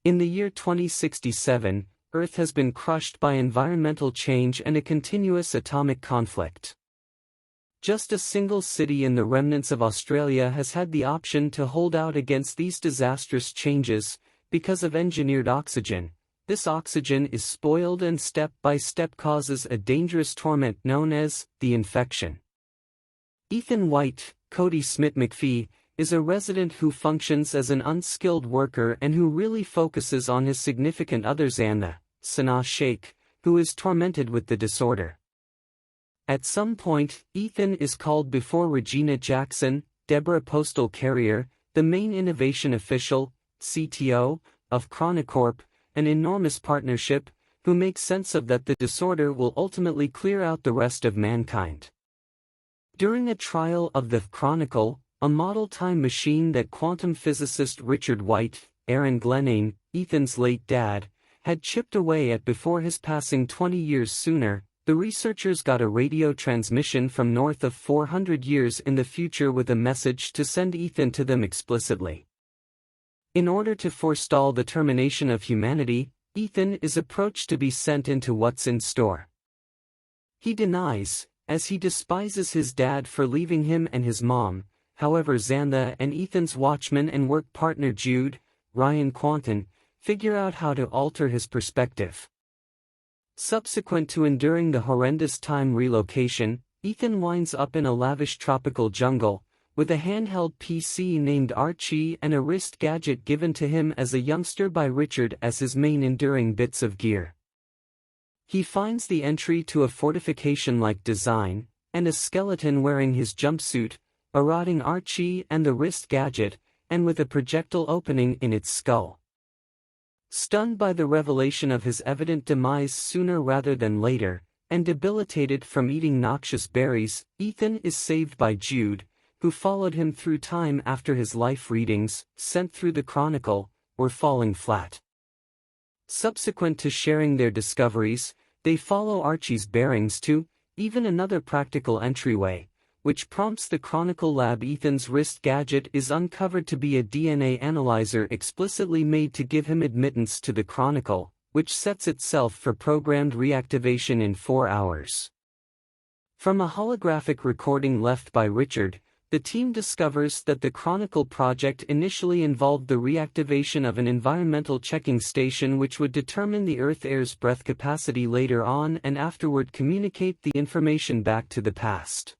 In the year 2067, Earth has been crushed by environmental change and a continuous atomic conflict. Just a single city in the remnants of Australia has had the option to hold out against these disastrous changes. Because of engineered oxygen, this oxygen is spoiled and step by step causes a dangerous torment known as the infection. Ethan White, Cody Smith-McPhee, is a resident who functions as an unskilled worker and who really focuses on his significant other Xana, Sanaa Sheikh, who is tormented with the disorder. At some point, Ethan is called before Regina Jackson, Deborah Postal Carrier, the main innovation official, CTO, of Chronicorp, an enormous partnership, who makes sense of that the disorder will ultimately clear out the rest of mankind. During a trial of the Chronicle, a model time machine that quantum physicist Richard White, Aaron Glenane, Ethan's late dad, had chipped away at before his passing 20 years sooner, the researchers got a radio transmission from north of 400 years in the future with a message to send Ethan to them explicitly. In order to forestall the termination of humanity, Ethan is approached to be sent into what's in store. He denies, as he despises his dad for leaving him and his mom. However, Xana and Ethan's watchman and work partner Jude, Ryan Quanten, figure out how to alter his perspective. Subsequent to enduring the horrendous time relocation, Ethan winds up in a lavish tropical jungle, with a handheld PC named Archie and a wrist gadget given to him as a youngster by Richard as his main enduring bits of gear. He finds the entry to a fortification-like design, and a skeleton wearing his jumpsuit, a rotting Archie and the wrist gadget, and with a projectile opening in its skull. Stunned by the revelation of his evident demise sooner rather than later, and debilitated from eating noxious berries, Ethan is saved by Jude, who followed him through time after his life readings, sent through the Chronicle, were falling flat. Subsequent to sharing their discoveries, they follow Archie's bearings to, even another practical entryway, which prompts the Chronicle lab. Ethan's wrist gadget is uncovered to be a DNA analyzer explicitly made to give him admittance to the Chronicle, which sets itself for programmed reactivation in 4 hours. From a holographic recording left by Richard, the team discovers that the Chronicle project initially involved the reactivation of an environmental checking station which would determine the Earth air's breath capacity later on and afterward communicate the information back to the past.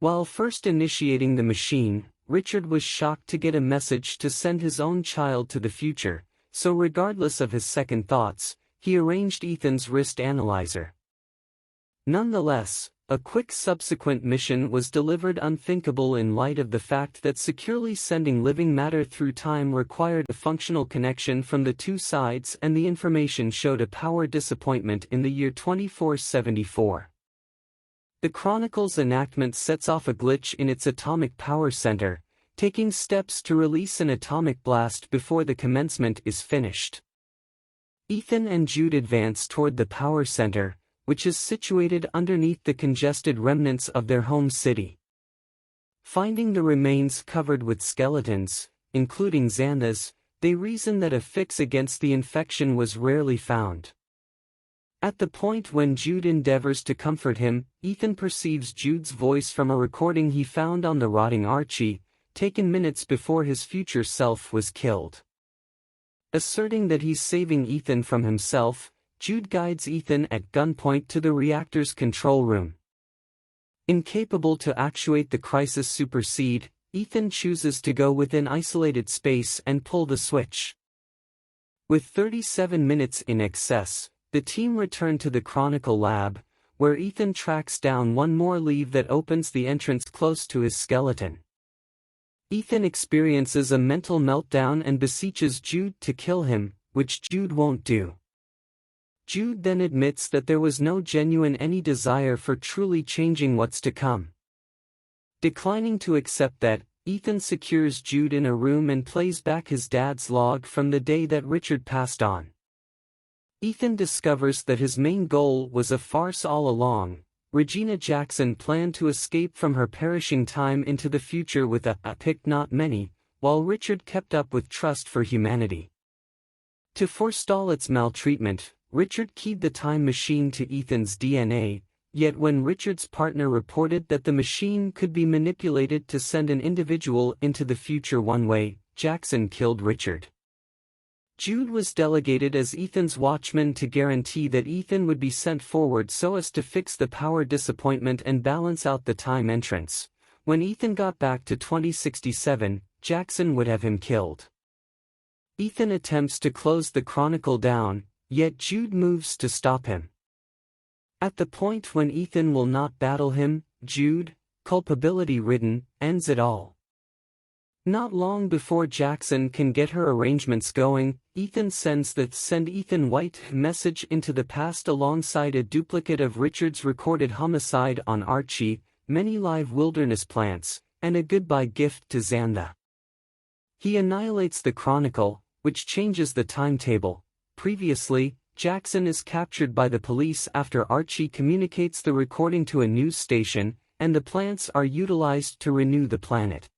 While first initiating the machine, Richard was shocked to get a message to send his own child to the future, so regardless of his second thoughts, he arranged Ethan's wrist analyzer. Nonetheless, a quick subsequent mission was delivered unthinkable in light of the fact that securely sending living matter through time required a functional connection from the two sides, and the information showed a power disappointment in the year 2474. The Chronicle's enactment sets off a glitch in its atomic power center, taking steps to release an atomic blast before the commencement is finished. Ethan and Jude advance toward the power center, which is situated underneath the congested remnants of their home city. Finding the remains covered with skeletons, including Xana's, they reason that a fix against the infection was rarely found. At the point when Jude endeavors to comfort him, Ethan perceives Jude's voice from a recording he found on the rotting Archie, taken minutes before his future self was killed. Asserting that he's saving Ethan from himself, Jude guides Ethan at gunpoint to the reactor's control room. Incapable to actuate the crisis supersede, Ethan chooses to go within isolated space and pull the switch. With 37 minutes in excess, the team return to the Chronicle lab, where Ethan tracks down one more lever that opens the entrance close to his skeleton. Ethan experiences a mental meltdown and beseeches Jude to kill him, which Jude won't do. Jude then admits that there was no genuine any desire for truly changing what's to come. Declining to accept that, Ethan secures Jude in a room and plays back his dad's log from the day that Richard passed on. Ethan discovers that his main goal was a farce all along. Regina Jackson planned to escape from her perishing time into the future with a pick not many, while Richard kept up with trust for humanity. To forestall its maltreatment, Richard keyed the time machine to Ethan's DNA, yet when Richard's partner reported that the machine could be manipulated to send an individual into the future one way, Jackson killed Richard. Jude was delegated as Ethan's watchman to guarantee that Ethan would be sent forward so as to fix the power disappointment and balance out the time entrance. When Ethan got back to 2067, Jackson would have him killed. Ethan attempts to close the chronicle down, yet Jude moves to stop him. At the point when Ethan will not battle him, Jude, culpability-ridden, ends it all. Not long before Jackson can get her arrangements going, Ethan sends the "Send Ethan White" message into the past alongside a duplicate of Richard's recorded homicide on Archie, many live wilderness plants, and a goodbye gift to Xantha. He annihilates the Chronicle, which changes the timetable. Previously, Jackson is captured by the police after Archie communicates the recording to a news station, and the plants are utilized to renew the planet.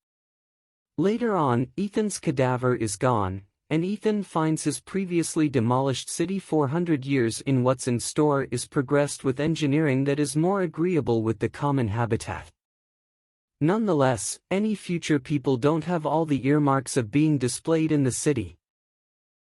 Later on, Ethan's cadaver is gone, and Ethan finds his previously demolished city 400 years in what's in store is progressed with engineering that is more agreeable with the common habitat. Nonetheless, any future people don't have all the earmarks of being displayed in the city.